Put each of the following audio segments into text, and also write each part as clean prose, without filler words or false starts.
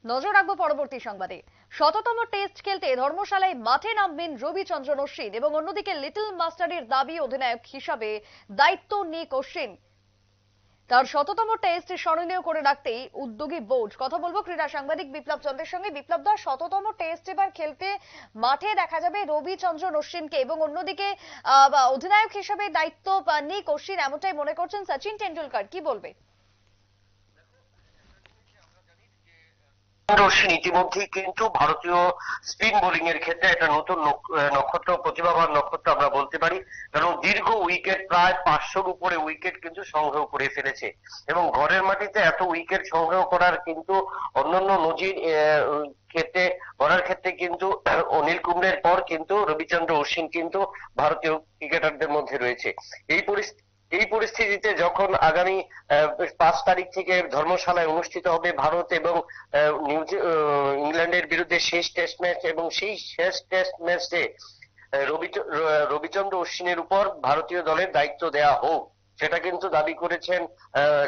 নজর রাখবো পরবর্তী সংবাদে। শততম টেস্ট খেলতে ধর্মশালায় মাঠে নামবেন রবিচন্দ্রন অশ্বিন এবং অন্যদিকে লিটল মাস্টারের দাবি অধিনায়ক হিসাবে দায়িত্ব নিক অশ্বিন তার শততম টেস্ট স্মরণীয় করে রাখতেই উদ্যোগী বোর্ড। কথা বলবো ক্রীড়া সাংবাদিক বিপ্লব চন্দ্রের সঙ্গে। বিপ্লব দা, শততম টেস্ট এবার খেলতে মাঠে দেখা যাবে রবিচন্দ্রন অশ্বিনকে এবং অন্যদিকে অধিনায়ক হিসাবে দায়িত্ব নিক অশ্বিন, এমনটাই মনে করছেন সচিন টেন্ডুলকার, কি বলবে? অশ্বিন ইতিমধ্যেই কিন্তু ভারতীয় স্পিন বোলিং এর ক্ষেত্রে একটা নতুন নক্ষত্র, প্রতিভাবান নক্ষত্র আমরা বলতে পারি। কারণ দীর্ঘ উইকেট, প্রায় 500-র উপরে উইকেট কিন্তু সংগ্রহ করে ফেলেছে এবং ঘরের মাটিতে এত উইকেট সংগ্রহ করার কিন্তু অন্যান্য নজির ক্ষেত্রে করার ক্ষেত্রে কিন্তু অনিল কুম্বলের পর কিন্তু রবিচন্দ্র অশ্বিন কিন্তু ভারতীয় ক্রিকেটারদের মধ্যে রয়েছে। এই পরিস্থিতিতে যখন আগামী 5 তারিখ থেকে ধর্মশালায় অনুষ্ঠিত হবে ভারত এবং ইংল্যান্ডের বিরুদ্ধে শেষ টেস্ট ম্যাচ, এবং সেই শেষ টেস্ট ম্যাচে রবিচন্দ্র অশ্বিনের উপর ভারতীয় দলের দায়িত্ব দেয়া হোক, সেটা কিন্তু দাবি করেছেন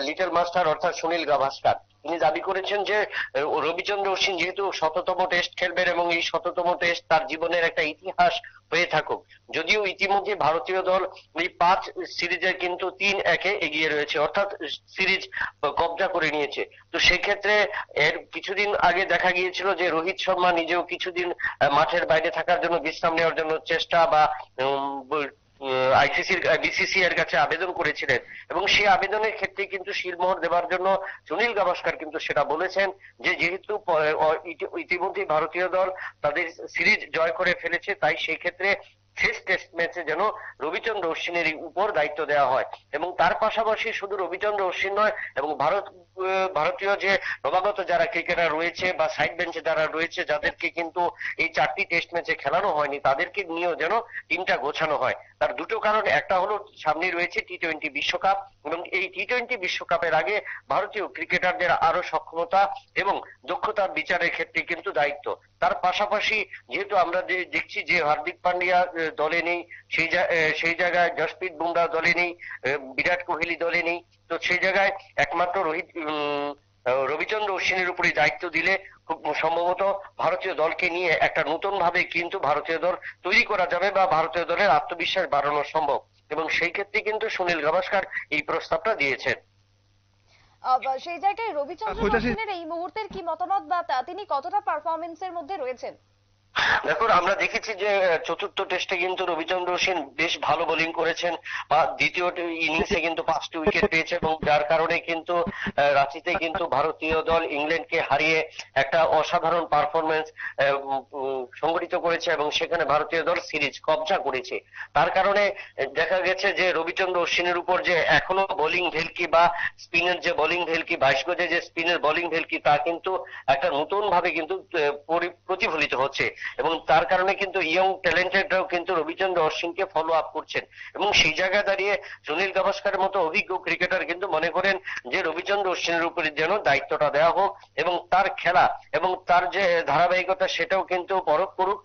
লিটল মাস্টার অর্থাৎ সুনীল গাভাস্কার। তিনি দাবি করেছেন যে রবিচন্দ্র অশ্বিন যেহেতু শততম টেস্ট খেলবেন এবং এই শততম টেস্ট তার জীবনের একটা ইতিহাস হয়ে থাকুক। যদিও ইতিমধ্যে ভারতীয় দল এই 5 সিরিজে কিন্তু 3-1 এগিয়ে রয়েছে, অর্থাৎ সিরিজ কবজা করে নিয়েছে। তো সেক্ষেত্রে এর কিছুদিন আগে দেখা গিয়েছিল যে রোহিত শর্মা নিজেও কিছুদিন মাঠের বাইরে থাকার জন্য, বিশ্রাম নেওয়ার জন্য চেষ্টা বা বিসিসি এর কাছে আবেদন করেছিলেন এবং সেই আবেদনের ক্ষেত্রে কিন্তু শিলমোহর দেওয়ার জন্য সুনীল গাভাস্কার কিন্তু সেটা বলেছেন যে যেহেতু ইতিমধ্যে ভারতীয় দল তাদের সিরিজ জয় করে ফেলেছে, তাই সেই ক্ষেত্রে শেষ টেস্ট ম্যাচে যেন রবিচন্দ্র অশ্বিনের উপর দায়িত্ব দেওয়া হয়। এবং তার পাশাপাশি শুধু রবিচন্দ্র অশ্বিন নয়, এবং ভারতীয় যে নবাগত যারা ক্রিকেটার রয়েছে বা সাইড বেঞ্চে যারা রয়েছে, যাদেরকে কিন্তু এই 4টি টেস্ট ম্যাচে খেলানো হয়নি, তাদেরকে নিয়েও যেন টিমটা গোছানো হয়। তার দুটো কারণ, একটা হলো সামনে রয়েছে টি-20 বিশ্বকাপ এবং এই টি-20 বিশ্বকাপের আগে ভারতীয় ক্রিকেটারদের আরো সক্ষমতা এবং দক্ষতার বিচারের ক্ষেত্রে কিন্তু দায়িত্ব। তার পাশাপাশি যেহেতু আমরা দেখছি যে হার্দিক পান্ডিয়া দলে নেই, সেই জায়গায় জসপ্রীত বুমরাহ দলে নেই, বিরাট কোহলি দলে নেই, তো সেই জায়গায় একমাত্র রবিচন্দ্র অশ্বিনের উপরে দায়িত্ব দিলে খুব সম্ভবত ভারতীয় দলকে নিয়ে একটা নতুন ভাবে কিন্তু ভারতীয় দল তৈরি করা যাবে বা ভারতীয় দলের আত্মবিশ্বাস বাড়ানো সম্ভব, এবং সেই ক্ষেত্রে কিন্তু সুনীল গাভাস্কার এই প্রস্তাবটা দিয়েছেন। সেই জায়গায় রবিচন্দ্রন অশ্বিনের এই মুহূর্তের কি মতামত বা তিনি কতটা পারফরমেন্সের মধ্যে রয়েছেন? দেখুন, আমরা দেখেছি যে চতুর্থ টেস্টে কিন্তু রবিচন্দ্র অশ্বিন বেশ ভালো বোলিং করেছেন বা দ্বিতীয় ইনিংসে কিন্তু 5টি উইকেট পেয়েছে এবং যার কারণে কিন্তু রাঁচিতে কিন্তু ভারতীয় দল ইংল্যান্ডকে হারিয়ে একটা অসাধারণ পারফরমেন্স সংগঠিত করেছে এবং সেখানে ভারতীয় দল সিরিজ কবজা করেছে। তার কারণে দেখা গেছে যে রবিচন্দ্র অশ্বিনের উপর যে এখনো বোলিং ভেলকি বা স্পিনের যে বোলিং ভেলকি, 22 গজে যে স্পিনের বোলিং ভেলকি, তা কিন্তু একটা নতুন ভাবে কিন্তু প্রতিফলিত হচ্ছে এবং তার কারণে কিন্তু ইয়ং ট্যালেন্টেডরাও কিন্তু রবিচন্দ্র অশ্বিনকে ফলো আপ করছেন। এবং সেই জায়গায় দাঁড়িয়ে সুনীল গাভাস্কারের মতো অভিজ্ঞ ক্রিকেটার কিন্তু মনে করেন যে রবিচন্দ্র অশ্বিনের উপরে যেন দায়িত্বটা দেওয়া হোক এবং তার খেলা এবং তার যে ধারাবাহিকতা সেটাও কিন্তু পরখ করুক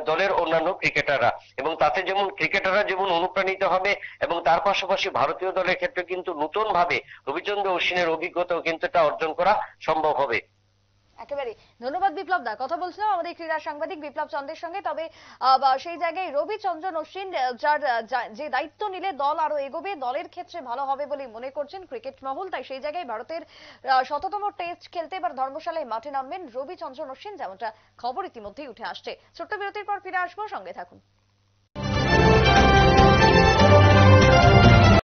দলের অন্যান্য ক্রিকেটাররা, এবং তাতে যেমন ক্রিকেটাররা যেমন অনুপ্রাণিত হবে এবং তার পাশাপাশি ভারতীয় দলের ক্ষেত্রে কিন্তু নতুন ভাবে রবিচন্দ্র অশ্বিনের অভিজ্ঞতাও কিন্তু এটা অর্জন করা সম্ভব হবে। একেবারে ধন্যবাদ বিপ্লব দা। কথা বলছিলাম আমাদের ক্রীড়া সাংবাদিক বিপ্লব চন্দ্রের সঙ্গে। তবে সেই জায়গায় রবিচন্দ্রন অশ্বিন যার যে দায়িত্ব নিলে দল আরো এগোবে, দলের ক্ষেত্রে ভালো হবে বলে মনে করছেন ক্রিকেট মহল। তাই সেই জায়গায় ভারতের শততম টেস্ট খেলতে এবার ধর্মশালায় মাঠে নামবেন রবিচন্দ্রন অশ্বিন, যেমনটা খবর ইতিমধ্যেই উঠে আসছে। ছোট্ট বিরতির পর ফিরে আসবো, সঙ্গে থাকুন।